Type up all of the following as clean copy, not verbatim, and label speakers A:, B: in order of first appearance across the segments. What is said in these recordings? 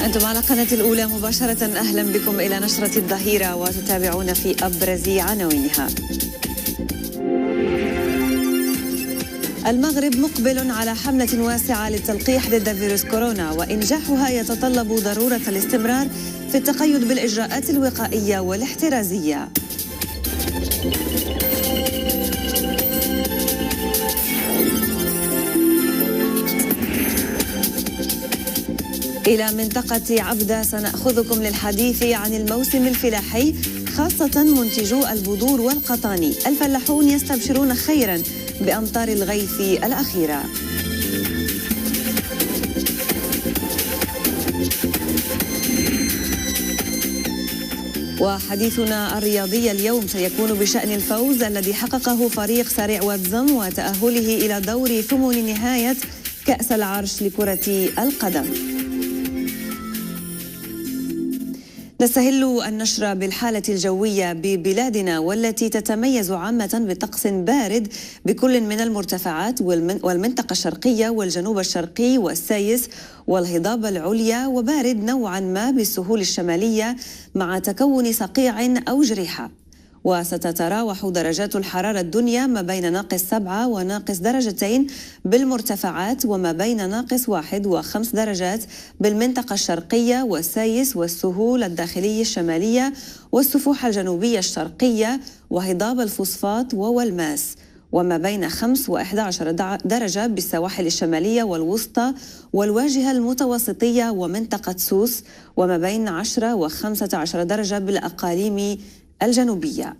A: أنتم على قناة الأولى مباشرة. أهلا بكم إلى نشرة الظهيرة وتتابعون في أبرز عناوينها. المغرب مقبل على حملة واسعة للتلقيح ضد فيروس كورونا، وإنجاحها يتطلب ضرورة الاستمرار في التقيد بالإجراءات الوقائية والاحترازية. إلى منطقة عبدة سنأخذكم للحديث عن الموسم الفلاحي، خاصة منتجو البذور والقطاني. الفلاحون يستبشرون خيرا بأمطار الغيث الأخيرة. وحديثنا الرياضي اليوم سيكون بشأن الفوز الذي حققه فريق سريع واتزم وتأهله إلى دور ثمن نهاية كأس العرش لكرة القدم. نستهل النشر بالحالة الجوية ببلادنا، والتي تتميز عامة بطقس بارد بكل من المرتفعات والمنطقة الشرقية والجنوب الشرقي والسايس والهضاب العليا، وبارد نوعا ما بالسهول الشمالية مع تكون صقيع أو جريحة. وستتراوح درجات الحرارة الدنيا ما بين -7 و-2 بالمرتفعات، وما بين -1 و5 درجات بالمنطقة الشرقية والسايس والسهول الداخلية الشمالية والسفوح الجنوبية الشرقية وهضاب الفوسفات وولماس، وما بين 5 و11 درجة بالسواحل الشمالية والوسطى والواجهة المتوسطية ومنطقة سوس، وما بين 10 و15 درجة بالأقاليم الجنوبية.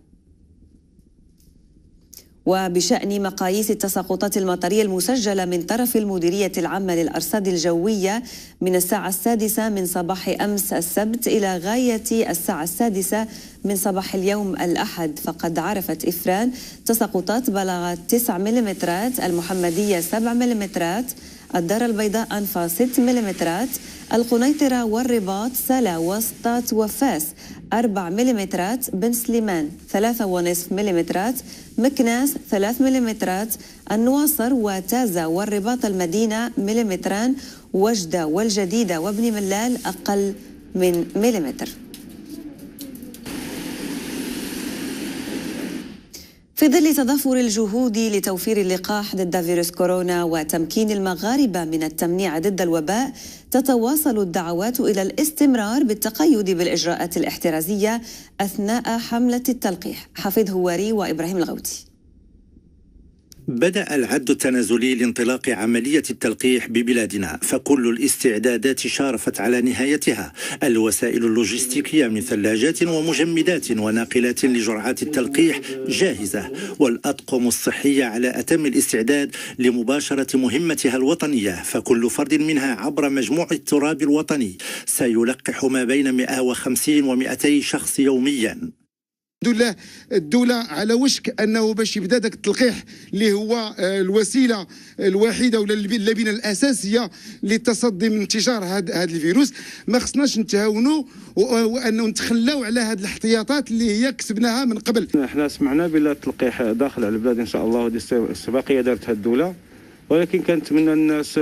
A: وبشأن مقاييس التساقطات المطرية المسجلة من طرف المديرية العامة للأرصاد الجوية من الساعة 6 من صباح أمس السبت إلى غاية الساعة 6 من صباح اليوم الأحد، فقد عرفت إفران تساقطات بلغت 9 ملم، المحمدية 7 ملم، الدار البيضاء أنفا 6 ملم، القنيطرة والرباط سلا وسطات وفاس 4 ملم، بن سليمان 3.5 ملم، مكناس 3 ملم، النواصر وتازة والرباط المدينة مليمتران، وجدة والجديدة وابن ملال أقل من مليمتر. في ظل تضافر الجهود لتوفير اللقاح ضد فيروس كورونا وتمكين المغاربة من التمنيع ضد الوباء، تتواصل الدعوات إلى الاستمرار بالتقيد بالإجراءات الاحترازية أثناء حملة التلقيح. حفيظ هواري وإبراهيم الغوتي.
B: بدأ العد التنازلي لانطلاق عملية التلقيح ببلادنا، فكل الاستعدادات شارفت على نهايتها. الوسائل اللوجستيكية من ثلاجات ومجمدات وناقلات لجرعات التلقيح جاهزة، والأطقم الصحية على أتم الاستعداد لمباشرة مهمتها الوطنية، فكل فرد منها عبر مجموع التراب الوطني سيلقح ما بين 150 و200 شخص يوميا.
C: الدولة على وشك أنه باش يبدأ داك التلقيح اللي هو الوسيلة الوحيدة ولا اللبنة الأساسية للتصدي من انتشار هذا الفيروس. ما خصناش نتهاونوا وأنه نتخلاو على هذه الاحتياطات اللي هي كسبناها من قبل.
D: احنا سمعنا بلا التلقيح داخل على البلاد إن شاء الله، ودي السباقية دارتها الدولة، ولكن كنتمنى الناس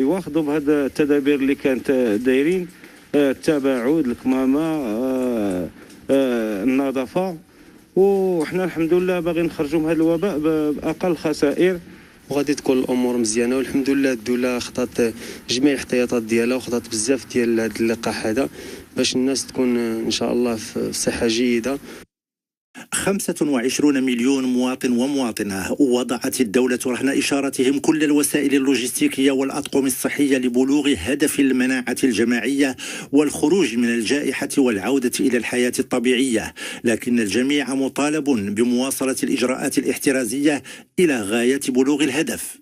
D: يواخذوا بهذا التدابير اللي كانت دايرين، التباعد، الكمامة، النظافة، وحنا الحمد لله باغي نخرجوا من هذا الوباء بأقل خسائر،
E: وغادي تكون الامور مزيانه، والحمد لله الدوله خطات جميع الاحتياطات ديالها وخطات بزاف ديال هذا اللقاح هذا باش الناس تكون ان شاء الله في صحه جيده.
B: 25 مليون مواطن ومواطنة وضعت الدولة رهن إشارتهم كل الوسائل اللوجستيكية والأطقم الصحية لبلوغ هدف المناعة الجماعية والخروج من الجائحة والعودة إلى الحياة الطبيعية، لكن الجميع مطالب بمواصلة الإجراءات الاحترازية إلى غاية بلوغ الهدف.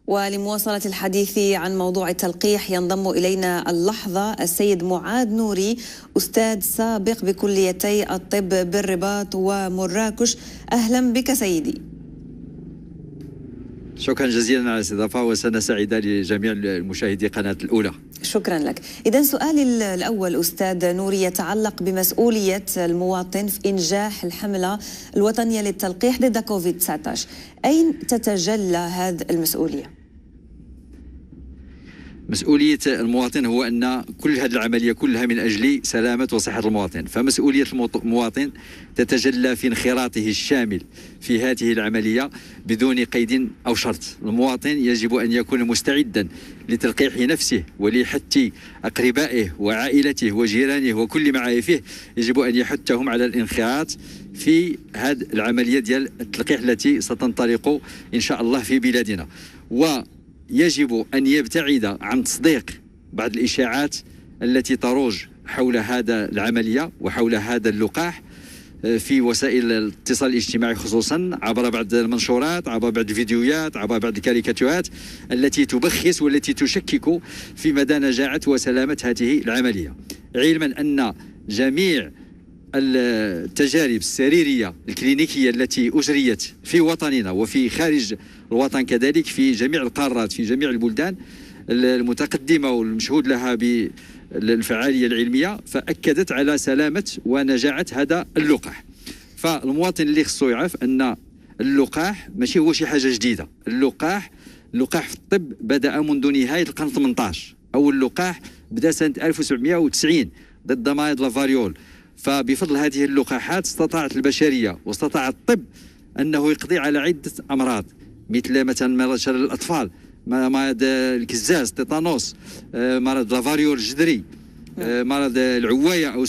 A: ولمواصلة الحديث عن موضوع التلقيح ينضم إلينا اللحظة السيد معاذ نوري، أستاذ سابق بكليتي الطب بالرباط ومراكش. أهلا بك سيدي.
F: شكرا جزيلا على الاستضافة، وسنة سعيدة لجميع المشاهدي قناة الأولى.
A: شكرا لك. إذن سؤالي الأول أستاذ نوري يتعلق بمسؤولية المواطن في إنجاح الحملة الوطنية للتلقيح ضد كوفيد-19. أين تتجلى هذه المسؤولية؟
F: مسؤولية المواطن هو أن كل هذه العملية كلها من أجل سلامة وصحة المواطن. فمسؤولية المواطن تتجلى في انخراطه الشامل في هذه العملية بدون قيد أو شرط. المواطن يجب أن يكون مستعدا لتلقيح نفسه ولحث أقربائه وعائلته وجيرانه وكل معارفه، يجب أن يحثهم على الانخراط في هذه العملية ديال التلقيح التي ستنطلق إن شاء الله في بلادنا. ويجب أن يبتعد عن تصديق بعض الإشاعات التي تروج حول هذا العملية وحول هذا اللقاح في وسائل الاتصال الاجتماعي، خصوصا عبر بعض المنشورات، عبر بعض الفيديوهات، عبر بعض الكاريكاتورات التي تبخس والتي تشكك في مدى نجاعة وسلامة هذه العملية، علما أن جميع التجارب السريرية الكلينيكية التي أجريت في وطننا وفي خارج الوطن كذلك في جميع القارات في جميع البلدان المتقدمة والمشهود لها بالفعالية العلمية، فأكدت على سلامة ونجاعة هذا اللقاح. فالمواطن اللي خصو يعرف أن اللقاح ماشي هو شي حاجة جديدة. اللقاح في الطب بدأ منذ نهاية القرن 18، أول لقاح بدأ سنة 1790 ضد مرض لافاريول. فبفضل هذه اللقاحات استطاعت البشرية واستطاع الطب أنه يقضي على عدة أمراض، مثل مرض شلل الأطفال، مرض الكزاز تيتانوس، مرض لافاريول الجدري، مرض العواية أو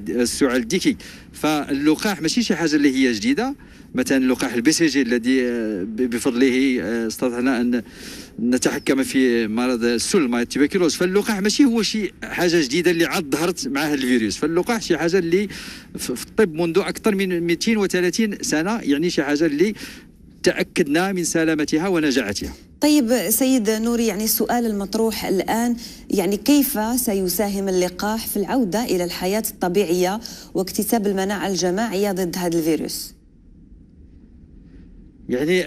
F: السعال الديكي. فاللقاح ماشي شي حاجة اللي هي جديدة. مثلا اللقاح البي سي جي الذي بفضله استطعنا أن نتحكم في مرض السل، مرض التبركلوز. فاللقاح ماشي هو شي حاجة جديدة اللي عاد ظهرت مع هذا الفيروس. فاللقاح شي حاجة اللي في الطب منذ أكثر من 230 سنة، يعني شي حاجة اللي تأكدنا من سلامتها ونجاعتها.
A: طيب سيد نوري، يعني السؤال المطروح الآن يعني كيف سيساهم اللقاح في العودة إلى الحياة الطبيعية واكتساب المناعة الجماعية ضد هذا الفيروس؟
F: يعني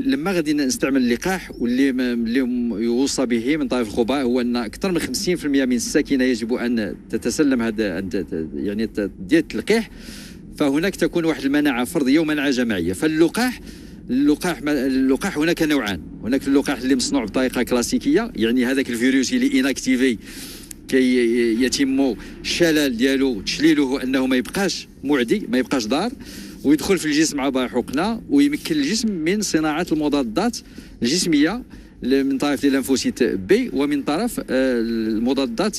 F: لما غادي نستعمل اللقاح واللي يوصى به من طرف الخبراء هو ان اكثر من 50% من الساكنه يجب ان تتسلم هذا يعني ديال التلقيح، فهناك تكون واحد المناعه فرديه ومناعه جماعيه. فاللقاح هناك نوعان. هناك اللقاح اللي مصنوع بطريقه كلاسيكيه، يعني هذاك الفيروس اللي اناكتيفي كي يتم الشلل ديالو تشليله انه ما يبقاش معدي، ما يبقاش ضار، ويدخل في الجسم عبر حقنه ويمكن الجسم من صناعه المضادات الجسميه من طرف الليمفوسيت بي ومن طرف المضادات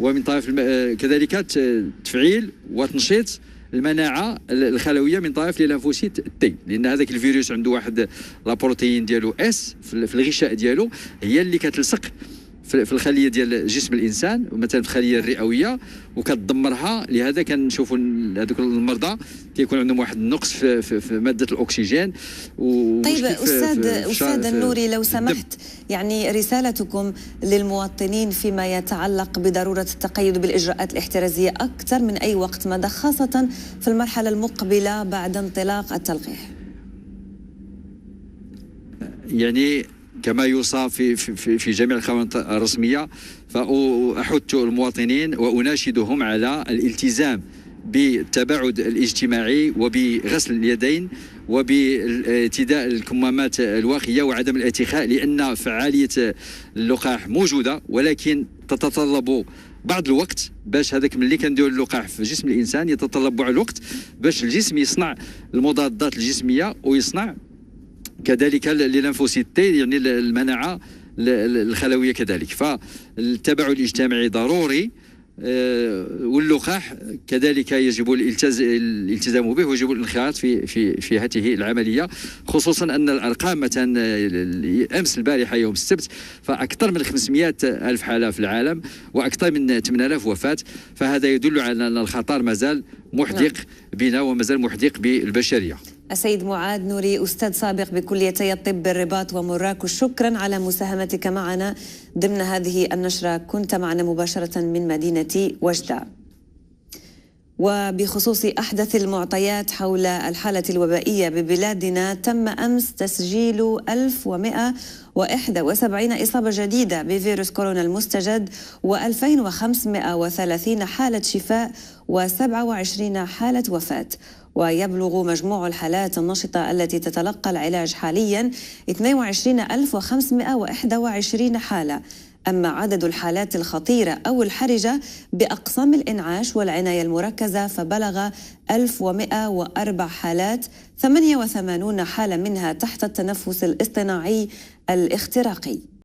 F: ومن طرف كذلك تفعيل وتنشيط المناعه الخلويه من طرف الليمفوسيت تي، لان هذاك الفيروس عنده واحد لابروتين ديالو اس في الغشاء ديالو هي اللي كتلصق في الخليه ديال جسم الانسان، مثلا في الخليه الرئويه وكتدمرها. لهذا كنشوفوا هذوك المرضى كيكون عندهم واحد النقص في ماده الاكسجين.
A: طيب استاذ النوري، لو سمحت يعني رسالتكم للمواطنين فيما يتعلق بضروره التقيد بالاجراءات الاحترازيه اكثر من اي وقت مضى، خاصه في المرحله المقبله بعد انطلاق التلقيح. يعني
F: كما يوصى في جميع القوانين الرسمية، فأحث المواطنين وأناشدهم على الالتزام بالتباعد الاجتماعي وبغسل اليدين وبارتداء الكمامات الواقية وعدم الاتخاء، لأن فعالية اللقاح موجودة ولكن تتطلب بعض الوقت باش هذاك ملي كنديروا اللقاح في جسم الإنسان يتطلب بعض الوقت باش الجسم يصنع المضادات الجسمية ويصنع كذلك الليمفوسيت تي، يعني المناعة الخلوية كذلك. فالتباعد الاجتماعي ضروري، واللقاح كذلك يجب الالتزام به ويجب الانخراط في هذه العملية، خصوصا أن الأرقام مثلا أمس البارحة يوم السبت فأكثر من 500 ألف حالة في العالم وأكثر من 8000 وفاة. فهذا يدل على أن الخطر مازال محدق بنا ومازال محدق بالبشرية.
A: السيد معاذ نوري، أستاذ سابق بكليتي الطب بالرباط ومراكش، شكرا على مساهمتك معنا ضمن هذه النشرة. كنت معنا مباشرة من مدينة وجدة. وبخصوص أحدث المعطيات حول الحالة الوبائية ببلادنا، تم أمس تسجيل 1171 إصابة جديدة بفيروس كورونا المستجد و2530 حالة شفاء و27 حالة وفاة. ويبلغ مجموع الحالات النشطة التي تتلقى العلاج حاليا 22,521 حالة. أما عدد الحالات الخطيرة أو الحرجة بأقسام الإنعاش والعناية المركزة فبلغ 1104 حالات، 88 حالة منها تحت التنفس الاصطناعي الاختراقي.